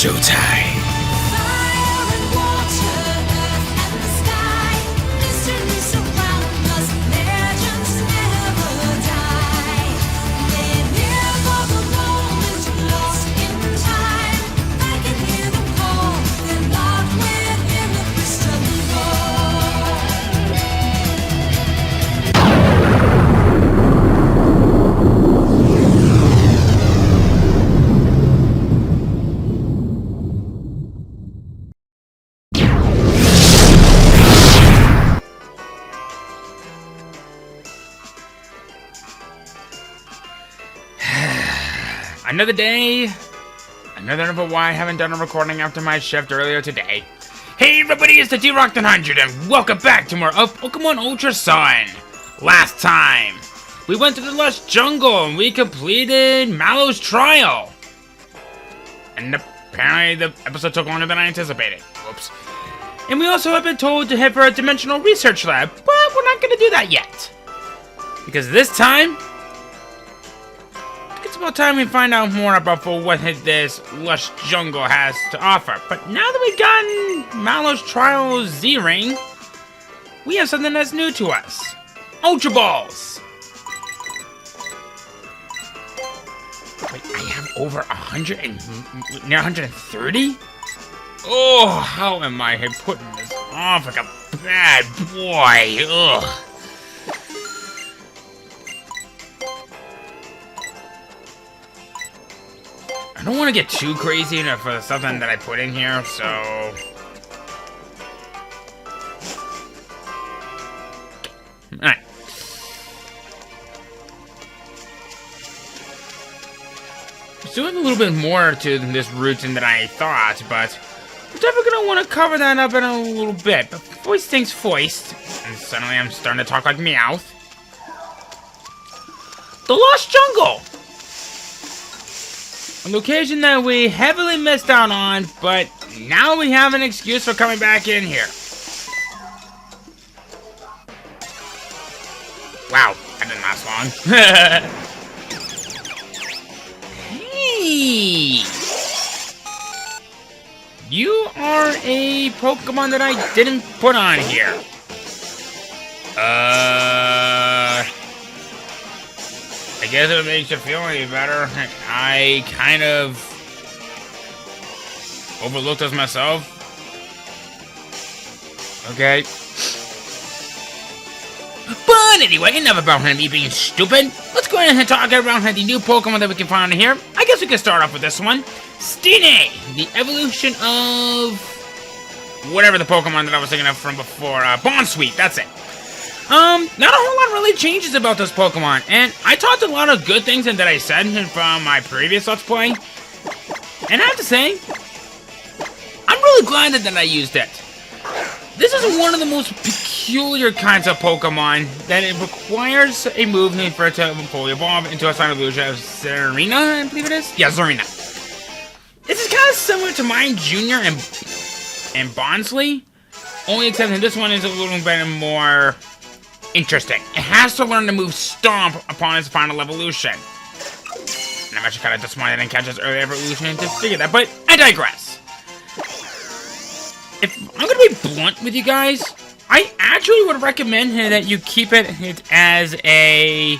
showtime. Another day, another number why I haven't done a recording after my shift earlier today. Hey everybody, it's the D-Rock100 and welcome back to more of Pokemon Ultra Sun. Last time, we went to the Lush Jungle and we completed Mallow's trial. And apparently the episode took longer than I anticipated. Whoops. And we also have been told to head for a dimensional research lab, but we're not going to do that yet. Because this time, it's about time we find out more about what this Lush Jungle has to offer. But now that we've gotten Mallow's Trial Z-Ring, we have something that's new to us. Ultra Balls! Wait, I have over 100 and near 130? Oh, how am I putting this off like a bad boy? Ugh. I don't want to get too crazy for something that I put in here, so... Alright. There's doing a little bit more to this routine than I thought, but we're definitely going to want to cover that up in a little bit. But first things first, and suddenly I'm starting to talk like Meowth. The Lush Jungle! A location that we heavily missed out on, but now we have an excuse for coming back in here. Wow, that didn't last long. Hey! You are a Pokemon that I didn't put on here. I guess if it makes you feel any better, I kind of overlooked this myself. Okay. But anyway, enough about me being stupid. Let's go ahead and talk around the new Pokemon that we can find here. I guess we can start off with this one. Stine, the evolution of whatever the Pokemon that I was thinking of from before. Bonsweet, that's it. Not a whole lot really changes about this Pokemon, and I talked a lot of good things that I said from my previous Let's Play, and I have to say, I'm really glad that I used it. This is one of the most peculiar kinds of Pokemon that it requires a movement for it to fully evolve into a Silent Evolution of Zarina, I believe it is? Yeah, Zarina. This is kind of similar to mine Junior and Bonsly, only except that this one is a little bit more interesting. It has to learn to move Stomp upon its final evolution. And I'm actually kind of disappointed I didn't catch its early evolution to figure that, but I digress. If I'm going to be blunt with you guys, I actually would recommend that you keep it as a...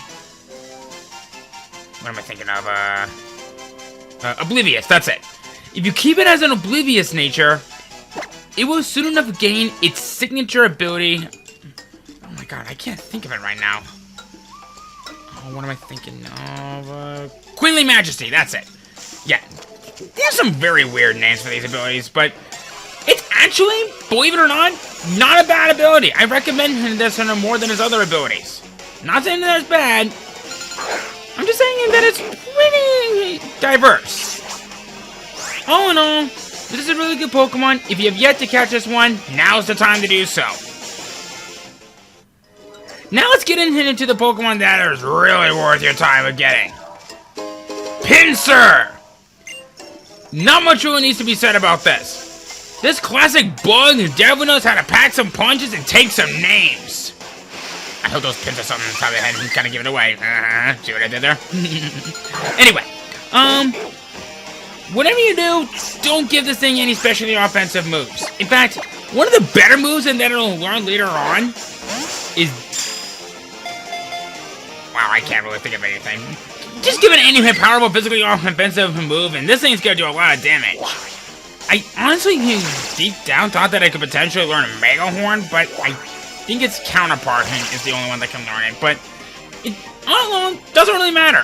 What am I thinking of? Oblivious, that's it. If you keep it as an Oblivious nature, it will soon enough gain its signature ability... Oh my god, I can't think of it right now. Oh, what am I thinking of? Queenly Majesty, that's it. Yeah, there's some very weird names for these abilities, but it's actually, believe it or not a bad ability. I recommend this more than his other abilities. Not saying that it's bad. I'm just saying that it's pretty diverse. All in all, this is a really good Pokemon. If you have yet to catch this one, now's the time to do so. Now let's get into the Pokemon that is really worth your time of getting. Pinsir! Not much really needs to be said about this. This classic bug definitely knows how to pack some punches and take some names. I hope those pins are something on top of the head and kind of give it away. See what I did there? Anyway, whatever you do, don't give this thing any specialty offensive moves. In fact, one of the better moves and that it'll learn later on is... Wow, I can't really think of anything. Just give it any powerful physically offensive move, and this thing's gonna do a lot of damage. I honestly deep down thought that I could potentially learn a Mega Horn, but I think its counterpart is the only one that can learn it. But it, all along, doesn't really matter.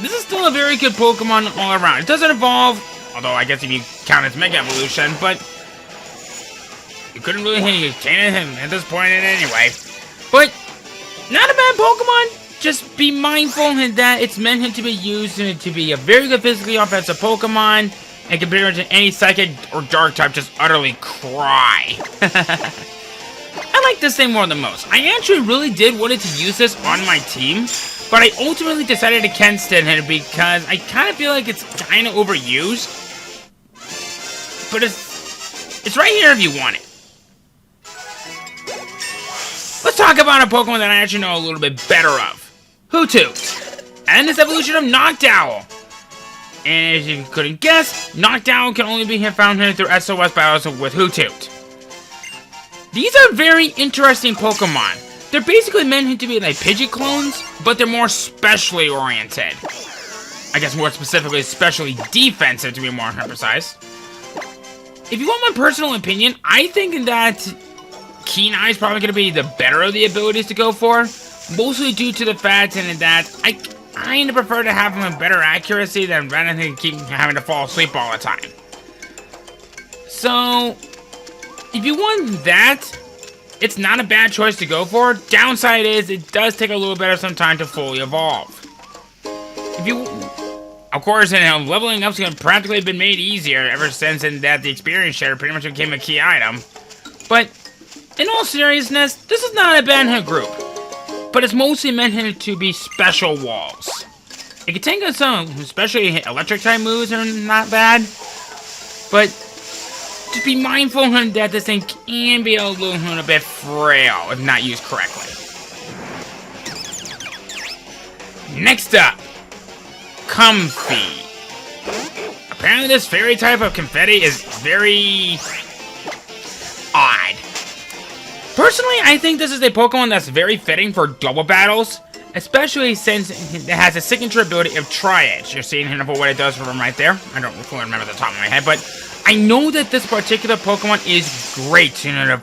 This is still a very good Pokemon all around. It doesn't evolve, although I guess if you count its Mega Evolution, but you couldn't really contain him at this point anyway. But not a bad Pokemon. Just be mindful that it's meant to be used to be a very good physically offensive Pokemon, and compared to any Psychic or Dark type, just utterly cry. I like this thing more than most. I actually really did wanted to use this on my team, but I ultimately decided against it because I kind of feel like it's kind of overused. But it's right here if you want it. Let's talk about a Pokemon that I actually know a little bit better of. Hoothoot, and this evolution of Noctowl. And as you couldn't guess, Noctowl can only be found here through SOS battles with Hoothoot. These are very interesting Pokemon. They're basically meant to be like Pidgey clones, but they're more specially oriented. I guess more specifically, specially defensive to be more precise. If you want my personal opinion, I think that Keen Eye is probably going to be the better of the abilities to go for. Mostly due to the fact that I kind of prefer to have him a better accuracy than rather than keep having to fall asleep all the time. So, if you want that, it's not a bad choice to go for. Downside is, it does take a little bit of some time to fully evolve. If you... Of course, leveling up's practically been made easier ever since the experience share pretty much became a key item. But, in all seriousness, this is not a bad group. But it's mostly meant to be special walls. It can take some, especially electric type moves are not bad. But just be mindful that this thing can be a little bit frail if not used correctly. Next up, Comfey. Apparently this fairy type of confetti is very odd. Personally, I think this is a Pokemon that's very fitting for double battles, especially since it has a signature ability of Tri-Edge. You're seeing for what it does from right there. I don't remember the top of my head, but I know that this particular Pokemon is great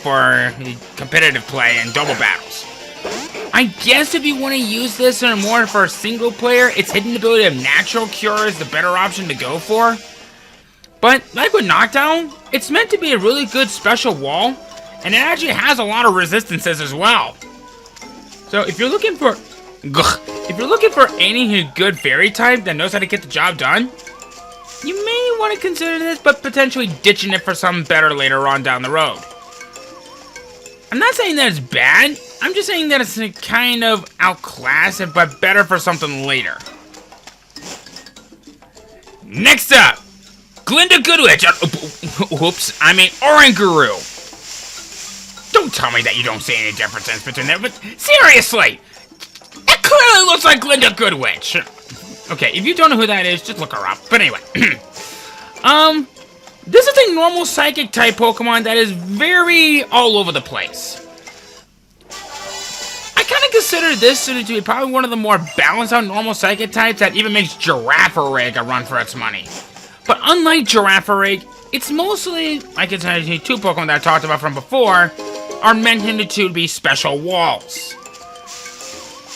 for competitive play and double battles. I guess if you want to use this more for a single player, its hidden ability of Natural Cure is the better option to go for. But like with Noctowl, it's meant to be a really good special wall. And it actually has a lot of resistances as well. So if you're looking for any good fairy type that knows how to get the job done, you may want to consider this, but potentially ditching it for something better later on down the road. I'm not saying that it's bad. I'm just saying that it's kind of outclassed, but better for something later. Next up, Glinda Goodwitch. Whoops, I mean Oranguru. Don't tell me that you don't see any differences between them, but seriously! That clearly looks like Glinda Goodwitch! Okay, if you don't know who that is, just look her up. But anyway. This is a normal Psychic type Pokemon that is very all over the place. I kind of consider this to be probably one of the more balanced out normal Psychic types that even makes Girafarig a run for its money. But unlike Girafarig, it's mostly, like it's two Pokemon that I talked about from before, are meant to be special walls.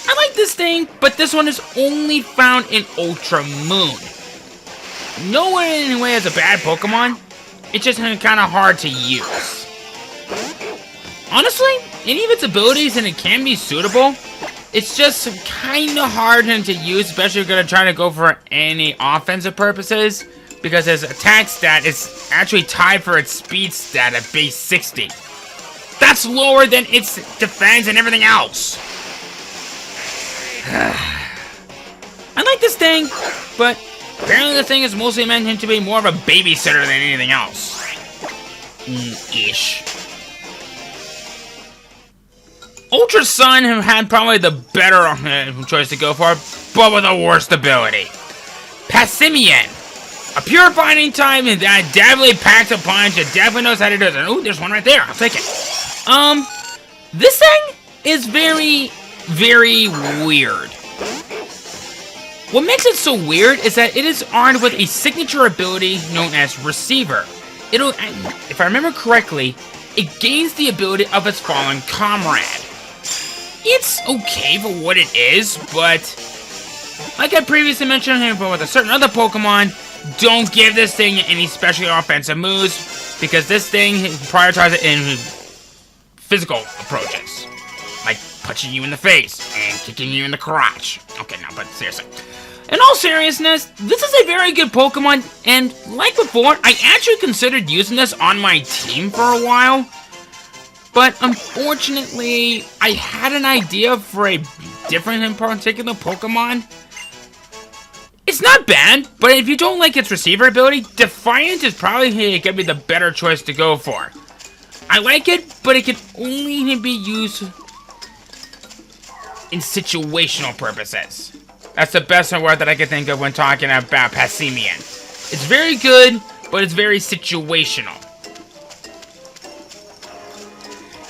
I like this thing, but this one is only found in Ultra Moon. No one anyway has a bad Pokemon, it's just kind of hard to use. Honestly, any of its abilities and it can be suitable, it's just kind of hard to use, especially if you're going to try to go for any offensive purposes, because its attack stat is actually tied for its speed stat at base 60. That's lower than its defense and everything else. I like this thing, but apparently this thing is mostly meant to be more of a babysitter than anything else. Ish. Ultra Sun have had probably the better choice to go for, but with the worst ability. Passimian. A pure fighting type that definitely packs a punch. It definitely knows how to do it. Oh, there's one right there. I'll take it. This thing is very, very weird. What makes it so weird is that it is armed with a signature ability known as Receiver. If I remember correctly, it gains the ability of its fallen comrade. It's okay for what it is, but like I previously mentioned with a certain other Pokemon, don't give this thing any special offensive moves, because this thing prioritizes in physical approaches, like punching you in the face and kicking you in the crotch. Okay, no, but seriously. In all seriousness, this is a very good Pokemon, and like before, I actually considered using this on my team for a while, but unfortunately, I had an idea for a different and particular Pokemon. It's not bad, but if you don't like its receiver ability, Defiant is probably going to be the better choice to go for. I like it, but it can only be used in situational purposes. That's the best word that I can think of when talking about Passimian. It's very good, but it's very situational.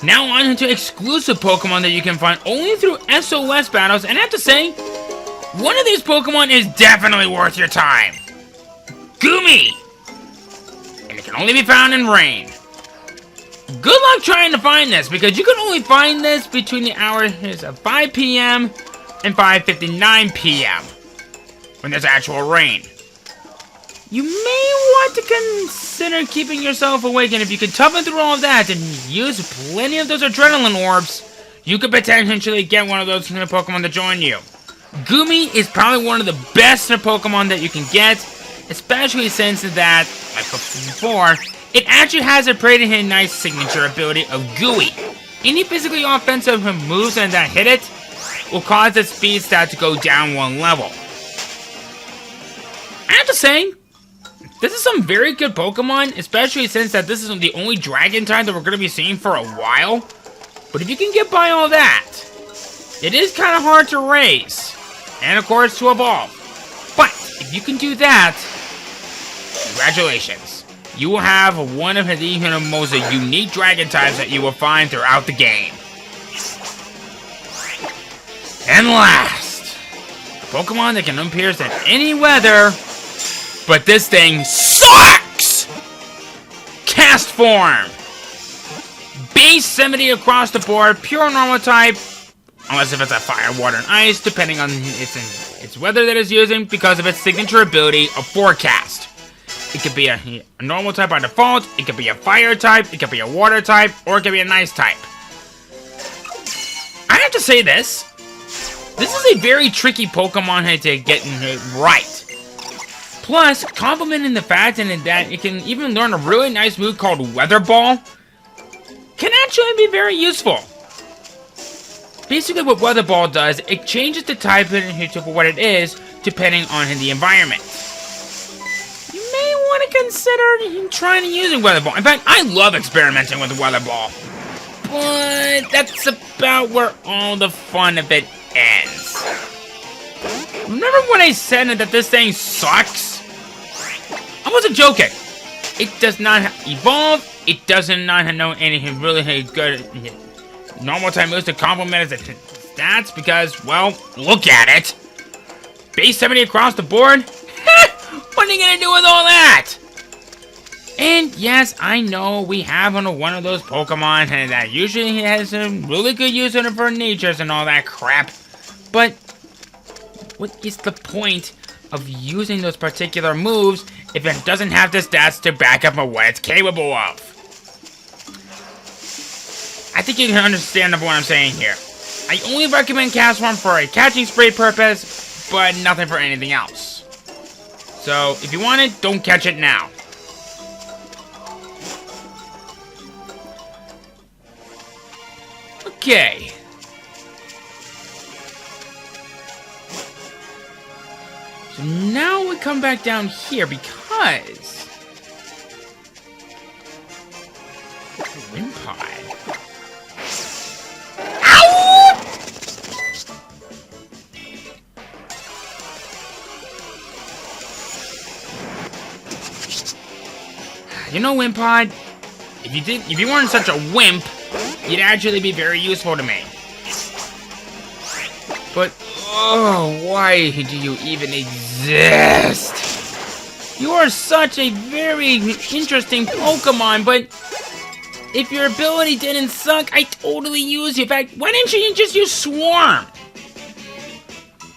Now on to exclusive Pokemon that you can find only through SOS battles, and I have to say, one of these Pokemon is definitely worth your time. Gumi! And it can only be found in rain. Good luck trying to find this, because you can only find this between the hours of 5 p.m. and 5:59 p.m. when there's actual rain. You may want to consider keeping yourself awake, and if you can toughen through all of that and use plenty of those adrenaline orbs, you could potentially get one of those Pokemon to join you. Gumi is probably one of the best Pokemon that you can get, especially since that, like before, it actually has a pretty nice signature ability of Gooey. Any physically offensive moves that hit it will cause its speed stat to go down one level. I have to say, this is some very good Pokemon, especially since that this is the only dragon type that we're going to be seeing for a while. But if you can get by all that, it is kind of hard to raise, and of course to evolve. But if you can do that, congratulations. You will have one of the most unique dragon types that you will find throughout the game. And last, a Pokemon that can appear in any weather, but this thing sucks! Cast Form! Base 70 across the board, pure normal type, unless if it's a fire, water, and ice, depending on its weather that it's using, because of its signature ability of Forecast. It could be a normal type by default, it could be a fire type, it could be a water type, or it could be a nice type. I have to say this is a very tricky Pokemon to get right. Plus, complementing the fact that it can even learn a really nice move called Weather Ball, can actually be very useful. Basically what Weather Ball does, it changes the type to what it is, depending on the environment. You may want to consider trying to use Weather Ball. In fact, I love experimenting with Weather Ball. But that's about where all the fun of it ends. Remember when I said that this thing sucks? I wasn't joking. It does not evolve. It does not know anything really good normal type moves to complement its stats because, well, look at it. Base 70 across the board? What are you gonna do with all that? And yes, I know we have one of those Pokemon that usually has some really good use for natures and all that crap. But what is the point of using those particular moves if it doesn't have the stats to back up what it's capable of? I think you can understand what I'm saying here. I only recommend Cast Form for a catching spray purpose, but nothing for anything else. So, if you want it, don't catch it now. Okay. So now we come back down here because Wimpod. Ow! You know, Wimpod, if you weren't such a wimp, you'd actually be very useful to me. But, oh, why do you even exist? You are such a very interesting Pokemon, but if your ability didn't suck, I'd totally use you. In fact, why didn't you just use Swarm?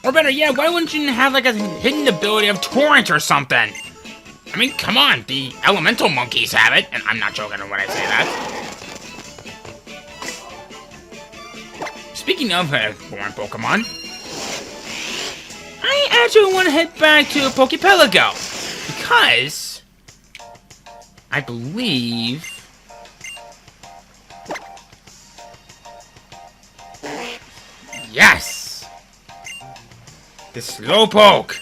Or better yet, why wouldn't you have like a hidden ability of Torrent or something? I mean, come on, the elemental monkeys have it, and I'm not joking when I say that. Speaking of foreign Pokemon, I actually want to head back to Poképelago, because I believe... Yes! The Slowpoke!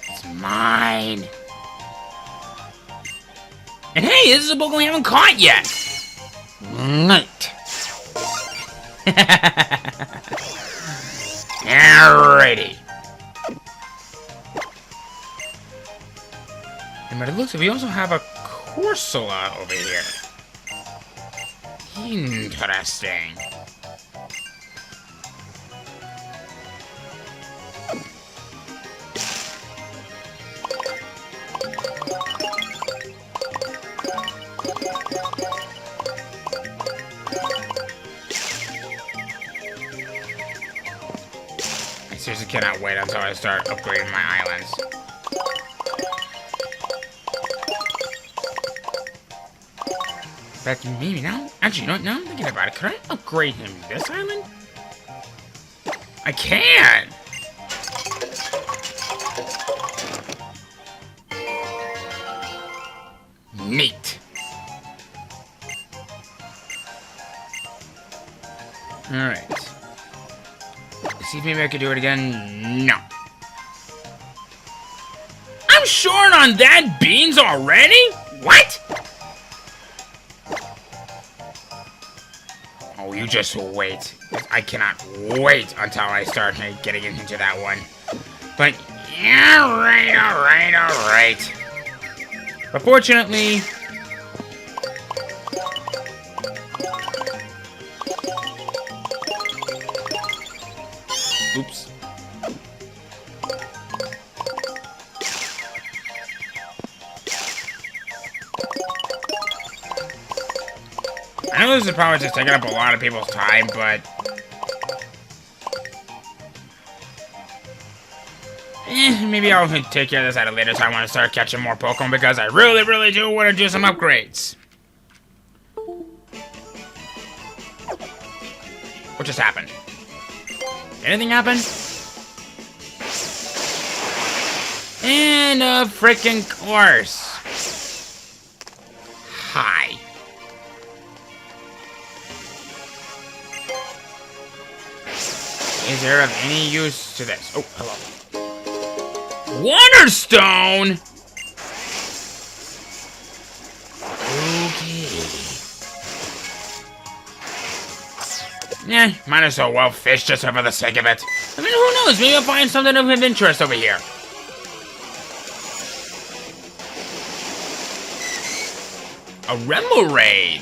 It's mine! And hey, this is a Pokemon we haven't caught yet! Night! Alrighty. And by the looks of it, we also have a Corsola over here. Interesting. I seriously cannot wait until I start upgrading my islands. But maybe now? Actually, you know what? Now I'm thinking about it. Could I upgrade him this island? I can! Neat. Alright. See if maybe I could do it again. No. I'm short on that beans already? What? Oh, you just wait. I cannot wait until I start getting into that one. But, yeah, alright. But fortunately... Oops. I know this is probably just taking up a lot of people's time, but... maybe I'll take care of this at a later time when I start catching more Pokemon, because I really do want to do some upgrades. What just happened? Anything happen? And of freaking course. Hi. Is there of any use to this? Oh, hello. Waterstone? Okay. Might as well fish just for the sake of it. I mean, who knows? Maybe I'll find something of interest over here. A Remoraid.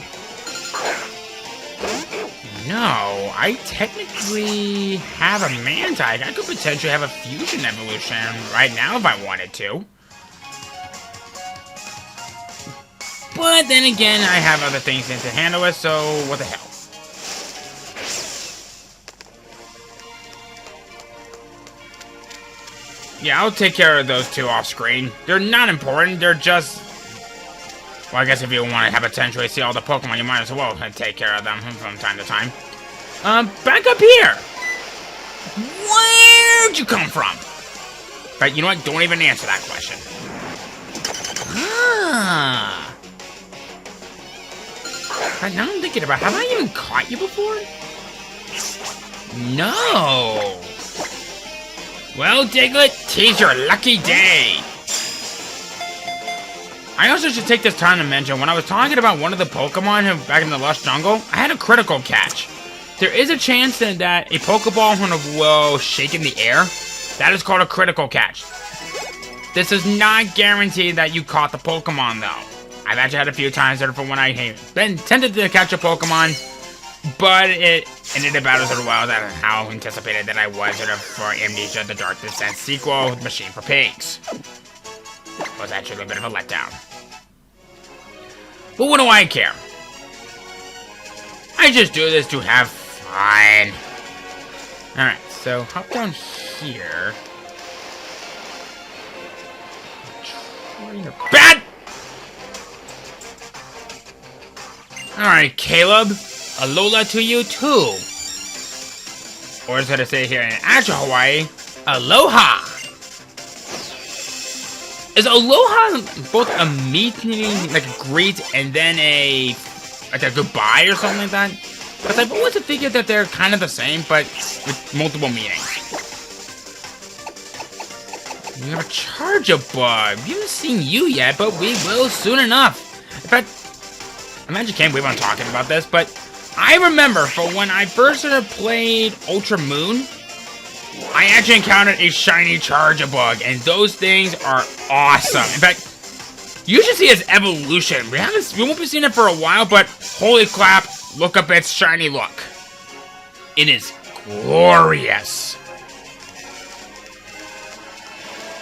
No, I technically have a Mantike. I could potentially have a Fusion Evolution right now if I wanted to. But then again, I have other things to handle with, so what the hell. Yeah, I'll take care of those two off screen. They're not important, they're just... Well, I guess if you want to have potentially see all the Pokemon, you might as well take care of them from time to time. Back up here! Where'd you come from? But you know what? Don't even answer that question. Ah. But now I'm thinking about, have I even caught you before? No! Well, Diglett, tis your lucky day! I also should take this time to mention, when I was talking about one of the Pokemon back in the Lush Jungle, I had a critical catch. There is a chance that a Pokeball will shake in the air. That is called a critical catch. This does not guarantee that you caught the Pokemon, though. I've actually had a few times that are from when I have been tempted to catch a Pokemon, but it ended up Battles of the Wild and how anticipated that I was for Amnesia: The Dark Descent sequel with Machine for Pigs. It was actually a bit of a letdown. But what do I care? I just do this to have fun. Alright, so hop down here. Bad! Alright, Caleb. Alola to you too. Or as I say here in actual Hawaii, aloha. Is aloha both a meeting, like a greet, and then a goodbye or something like that? Because I've always figured that they're kind of the same, but with multiple meanings. We have a Charjabug. We haven't seen you yet, but we will soon enough. In fact, I imagine can't believe I'm talking about this, but I remember for when I first played Ultra Moon, I actually encountered a shiny Charjabug, and those things are awesome. In fact, you should see its evolution. We won't be seeing it for a while, but holy crap, look up its shiny look. It is glorious.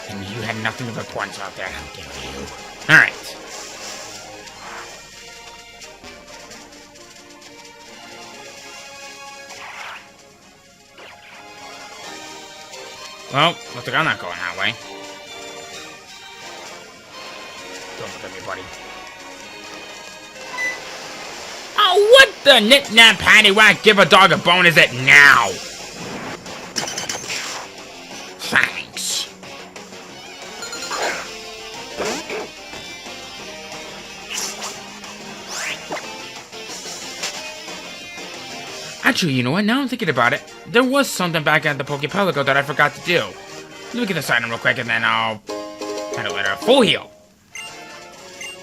And you had nothing of importance out there, how dare you? Alright. Well, looks like I'm not going that way. Don't look at me, buddy. Oh, what the nip-nap paddywhack give a dog a bone is it now? Thanks. Actually, you know what? Now I'm thinking about it. There was something back at the Poképelago that I forgot to do. Let me get this item real quick and then I'll handle it. Full heal.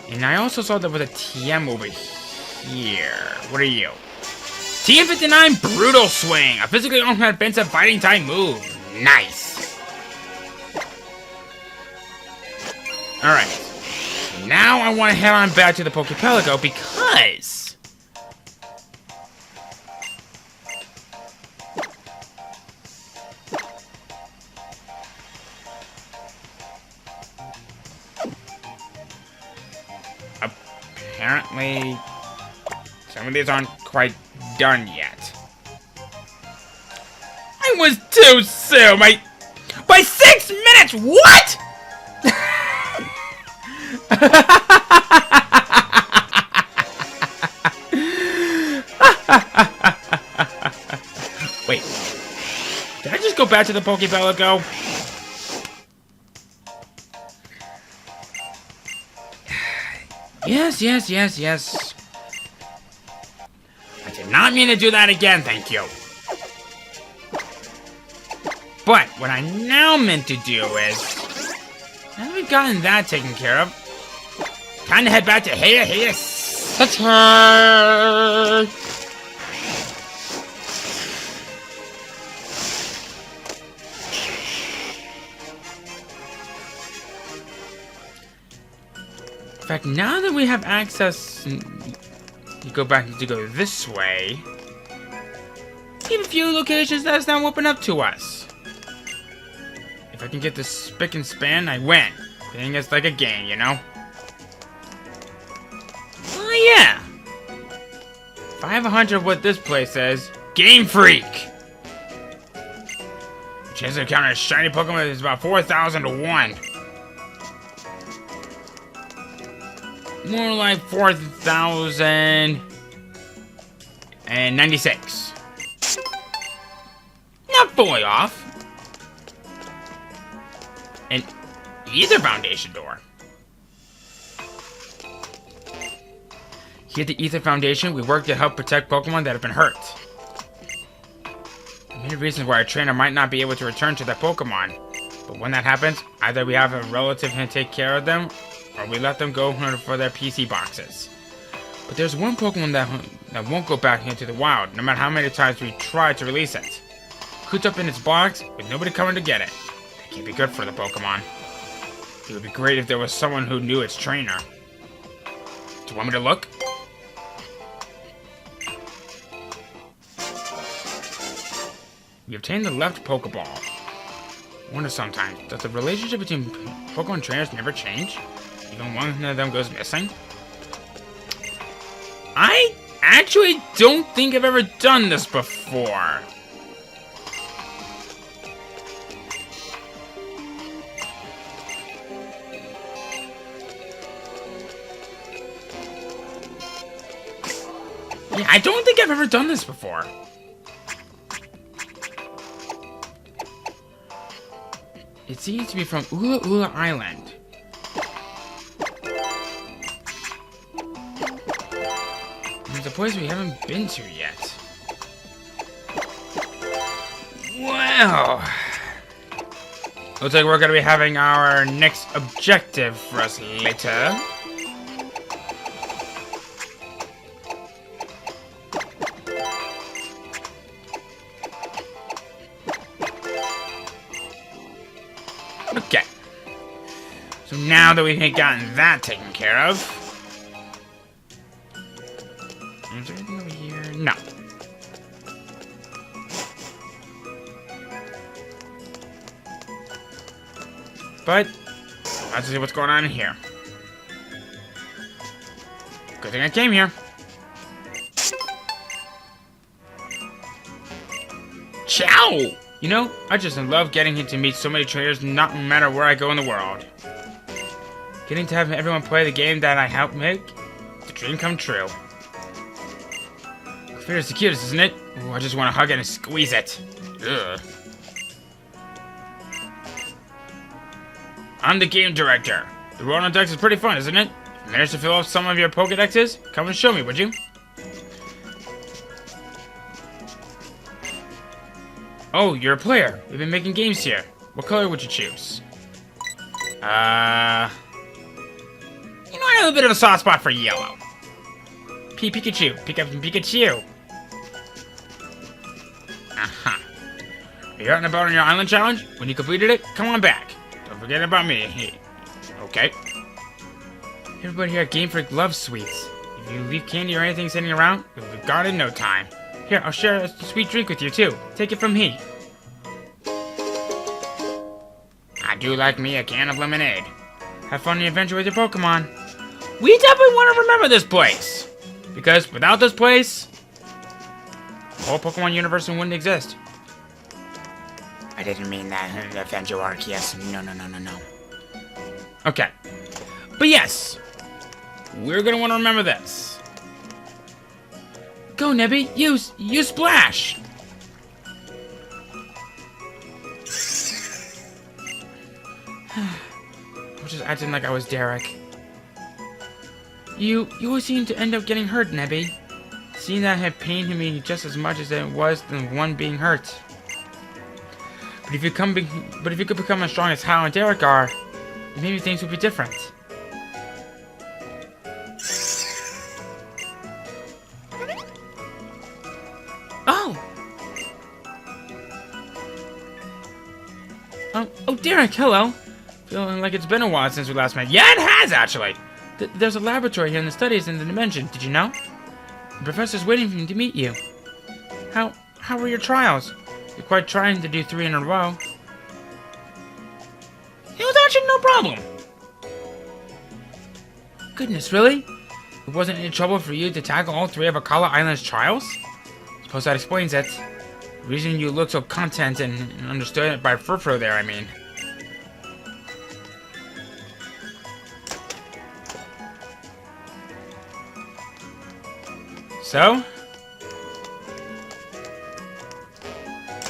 And I also saw there was a TM over here. What are you? TM59 Brutal Swing. A physically offensive fighting type move. Nice. Alright. Now I want to head on back to the Poképelago because apparently some of these aren't quite done yet. I was too soon. By 6 minutes. What? Wait. Did I just go back to the Poképelago? Yes. I did not mean to do that again, thank you. But what I now meant to do is, now that we've gotten that taken care of, time to head back to Heya City. In fact, now that we have access, you go back to go this way. We have a few locations that's now open up to us. If I can get this spick and span, I win. I think it's like a game, you know? Oh yeah! If I have 100 of what this place says, Game Freak! The chance to encounter a shiny Pokemon is about 4,000 to 1. More like 4,096. Not fully off. An Ether Foundation door. Here at the Ether Foundation, we work to help protect Pokemon that have been hurt. There are many reasons why a trainer might not be able to return to their Pokemon. But when that happens, either we have a relative who can take care of them, or we let them go for their PC boxes. But there's one Pokemon that won't go back into the wild, no matter how many times we try to release it. Cooped up in its box, with nobody coming to get it. That can't be good for the Pokemon. It would be great if there was someone who knew its trainer. Do you want me to look? We obtained the left Pokeball. I wonder sometimes, does the relationship between Pokemon trainers never change? Even one of them goes missing? I actually don't think I've ever done this before. Yeah, I don't think I've ever done this before. It seems to be from Ula Ula Island. It's a place we haven't been to yet. Well, looks like we're going to be having our next objective for us later. Okay. So now that we've gotten that taken care of. Is there anything over here? No. But let's see what's going on here. Good thing I came here. Ciao! You know, I just love getting to meet so many trainers, no matter where I go in the world. Getting to have everyone play the game that I helped make, it's a dream come true. Fear's the cutest, isn't it? Ooh, I just want to hug it and squeeze it. Ugh. I'm the game director. The roll on decks is pretty fun, isn't it? If you managed to fill up some of your Pokédexes, come and show me, would you? Oh, you're a player. We've been making games here. What color would you choose? You know, I have a bit of a soft spot for yellow. Pikachu. Pick up Pikachu. Aha. Are you out and about on your island challenge? When you completed it, come on back. Don't forget about me. Okay. Everybody here at Game Freak loves sweets. If you leave candy or anything sitting around, it'll be gone in no time. Here, I'll share a sweet drink with you, too. Take it from me. I do like me a can of lemonade. Have fun in the adventure with your Pokemon. We definitely want to remember this place. Because without this place, the whole Pokemon universe wouldn't exist. I didn't mean that in the adventure arc, yes. No. Okay. But yes, we're going to want to remember this. Go, Nebby! Use Splash! I was just acting like I was Derek. You always seem to end up getting hurt, Nebby. Seeing that had pained me just as much as it was the one being hurt. But if you could become as strong as Hal and Derek are, maybe things would be different. Oh, Derek, hello. Feeling like it's been a while since we last met. Yeah, it has, actually. There's a laboratory here in the studies in the dimension. Did you know? The professor's waiting for me to meet you. How were your trials? You're quite trying to do 3 in a row. It was actually no problem. Goodness, really? It wasn't any trouble for you to tackle all 3 of Akala Island's trials? Suppose that explains it. The reason you look so content and understood it by Furfuro there, I mean. So?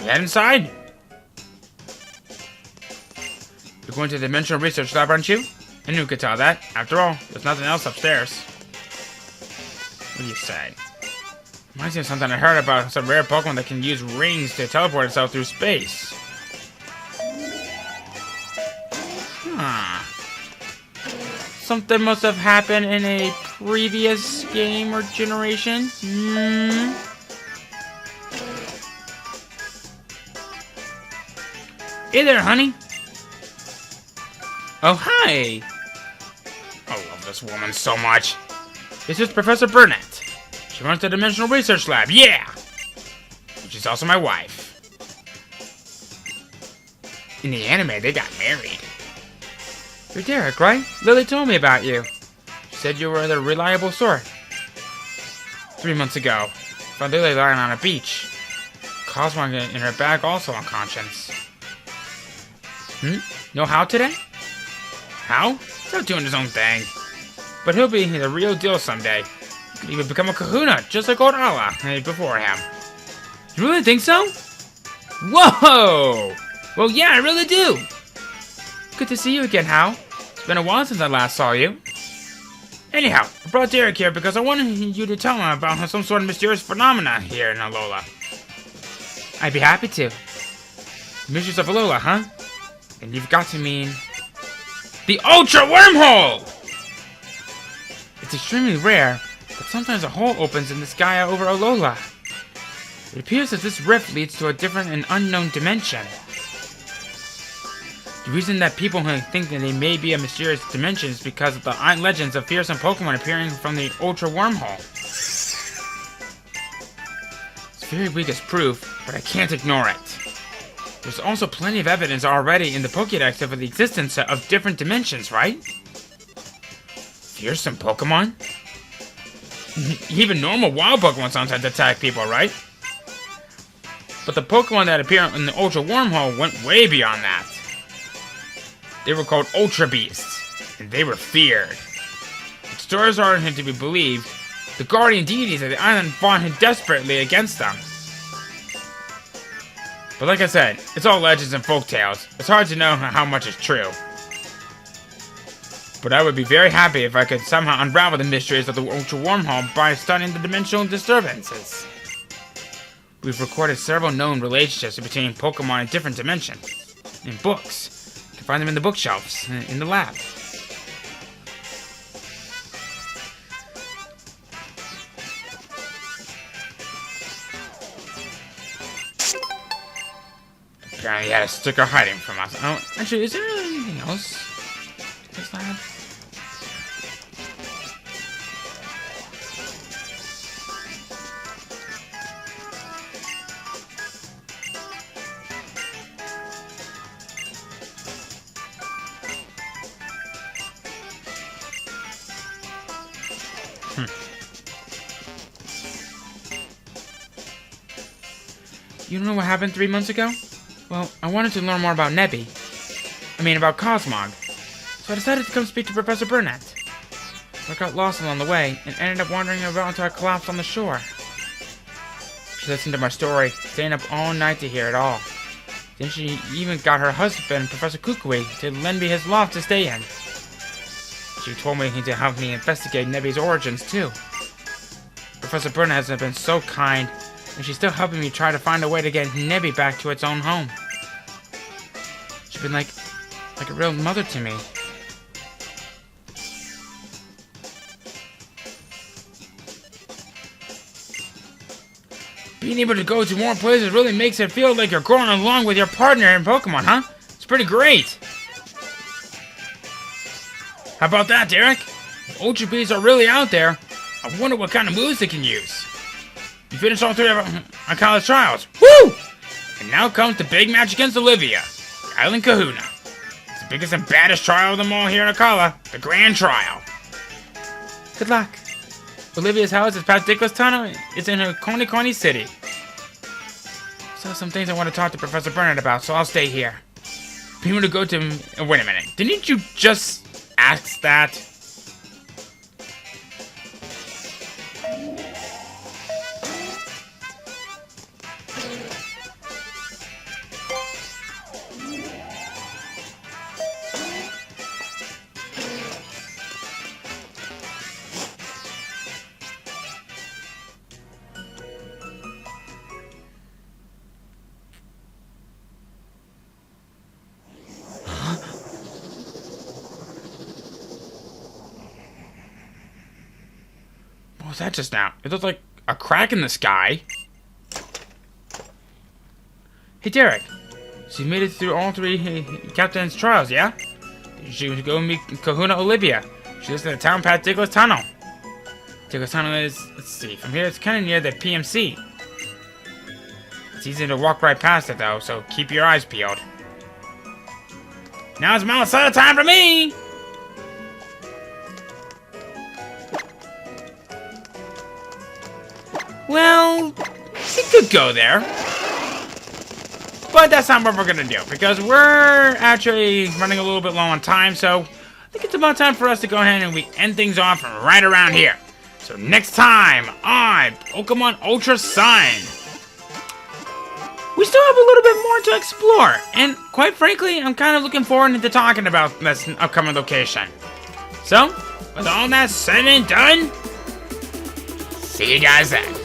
You head inside? You're going to the Dimensional Research Lab, aren't you? I knew you could tell that. After all, there's nothing else upstairs. What do you say? Reminds me of something I heard about some rare Pokemon that can use rings to teleport itself through space. Huh. Something must have happened in a previous game or generation. Hey there, honey. Oh, hi. I love this woman so much. This is Professor Burnett. She runs the Dimensional Research Lab, yeah! And she's also my wife. In the anime, they got married. You're Derek, right? Lilli told me about you. She said you were the reliable sort. 3 months ago, found Lilli lying on a beach. Cosmog in her bag, also unconscious. No How today? How? He's out doing his own thing. But he'll be the real deal someday. He could even become a kahuna, just like old Allah before him. You really think so? Whoa! Well, yeah, I really do. Good to see you again, Hal. It's been a while since I last saw you. Anyhow, I brought Derek here because I wanted you to tell him about some sort of mysterious phenomena here in Alola. I'd be happy to. Mysteries of Alola, huh? And you've got to mean... the Ultra Wormhole! It's extremely rare, but sometimes a hole opens in the sky over Alola. It appears that this rift leads to a different and unknown dimension. The reason that people think that they may be a mysterious dimension is because of the legends of fearsome Pokémon appearing from the Ultra Wormhole. It's very weak as proof, but I can't ignore it. There's also plenty of evidence already in the Pokédex of the existence of different dimensions, right? Fearsome Pokémon? Even normal wild Pokémon sometimes attack people, right? But the Pokémon that appear in the Ultra Wormhole went way beyond that. They were called Ultra Beasts, and they were feared. If stories are to be believed, the guardian deities of the island fought desperately against them. But like I said, it's all legends and folktales. It's hard to know how much is true. But I would be very happy if I could somehow unravel the mysteries of the Ultra Wormhole by studying the dimensional disturbances. We've recorded several known relationships between Pokemon in different dimensions. In books. You can find them in the bookshelves, in the lab. Apparently he had a sticker hiding from us. Oh, actually, is there anything else in this lab? You don't know what happened 3 months ago? Well, I wanted to learn more about about Cosmog. So I decided to come speak to Professor Burnett. I got lost along the way, and ended up wandering about until I collapsed on the shore. She listened to my story, staying up all night to hear it all. Then she even got her husband, Professor Kukui, to lend me his loft to stay in. She told me to help me investigate Nebby's origins, too. Professor Burnett has been so kind, and she's still helping me try to find a way to get Nebby back to its own home. She's been like a real mother to me. Being able to go to more places really makes it feel like you're growing along with your partner in Pokemon, huh? It's pretty great. How about that, Derek? If Ultra Beasts are really out there, I wonder what kind of moves they can use. You finished all 3 of our college trials. Woo! And now comes the big match against Olivia, the Island Kahuna. It's the biggest and baddest trial of them all here in Akala, the Grand Trial. Good luck. Olivia's house is past Dickless Tunnel. It's in her Coney City. So some things I want to talk to Professor Burnett about, so I'll stay here. People to go to... wait a minute. Didn't you just ask that? What was that just now? It looked like a crack in the sky. Hey, Derek. So you made it through all 3 Captain's trials, yeah? You should go meet Kahuna Olivia. She lives in the town past Dickless Tunnel. Let's see, from here it's kind of near the PMC. It's easy to walk right past it though, so keep your eyes peeled. Now it's Mount Soda time for me! Well, we could go there. But that's not what we're gonna do, because we're actually running a little bit low on time, so I think it's about time for us to go ahead and we end things off right around here. So next time on Pokemon Ultra Sun, we still have a little bit more to explore, and quite frankly, I'm kind of looking forward to talking about this upcoming location. So, with all that said and done, see you guys then.